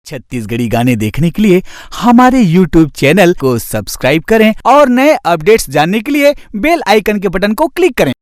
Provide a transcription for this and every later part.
छत्तीसगढ़ी गाने देखने के लिए हमारे YouTube चैनल को सब्सक्राइब करें और नए अपडेट्स जानने के लिए बेल आइकन के बटन को क्लिक करें।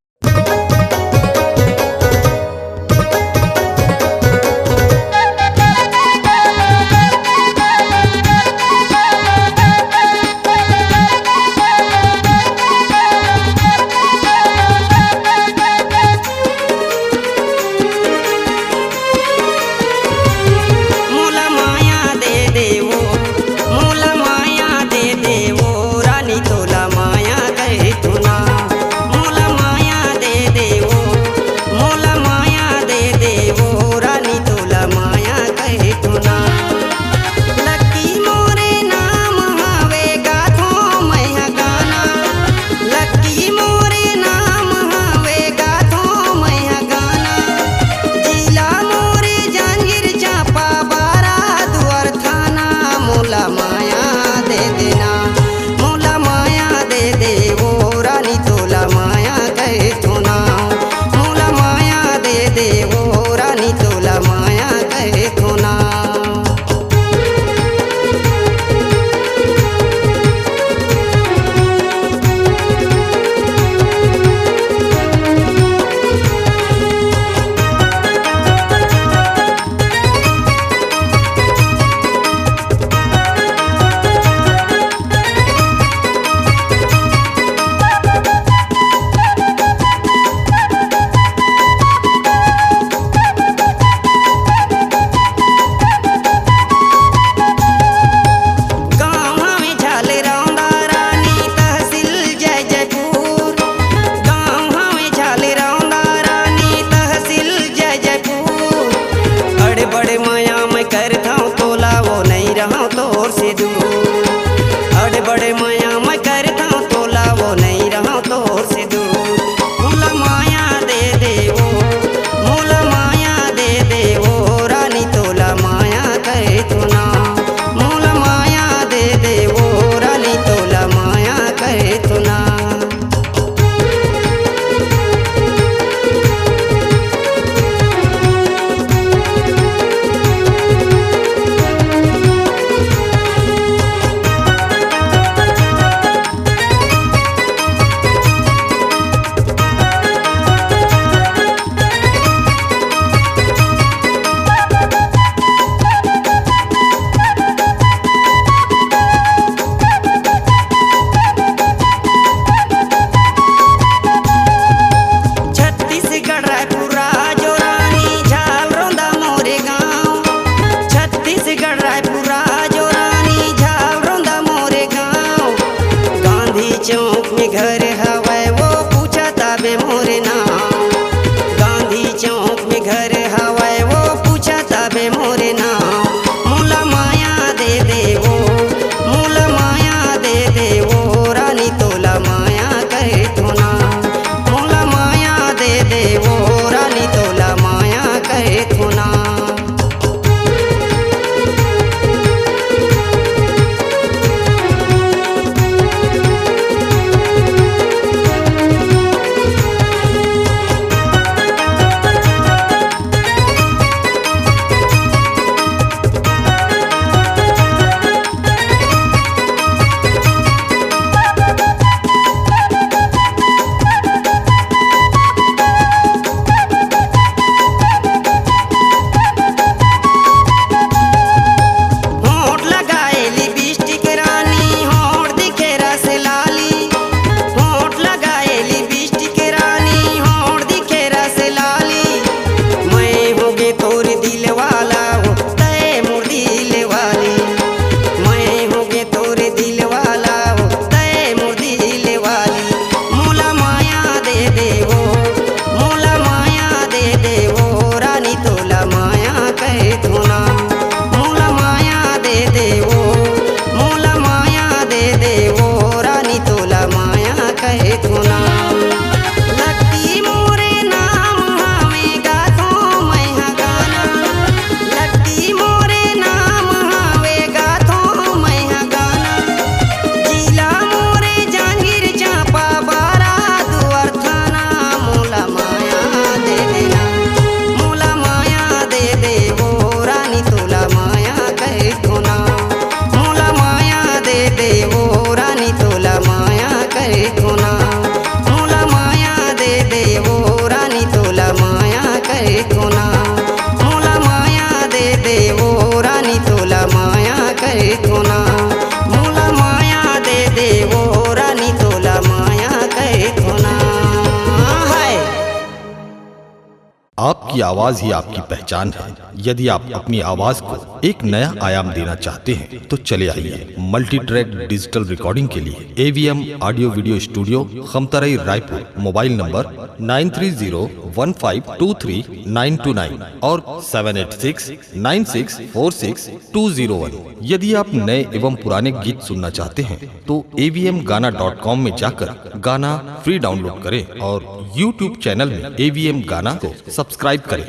कही थोना मोला माया दे दे वो रानी तोला माया कही थोना। हाय आपकी आवाज ही आपकी पहचान है। यदि आप अपनी आवाज को एक नया आयाम देना चाहते हैं तो चले आइए मल्टी ट्रैक डिजिटल रिकॉर्डिंग के लिए AVM audio video studio Khamtarai Raipur. Mobile number 9301523929 और 7869646201। यदि आप नए एवं पुराने गीत सुनना चाहते हैं तो avmgana.com में जाकर गाना फ्री डाउनलोड करें और YouTube चैनल में AVM गाना को सब्सक्राइब करें।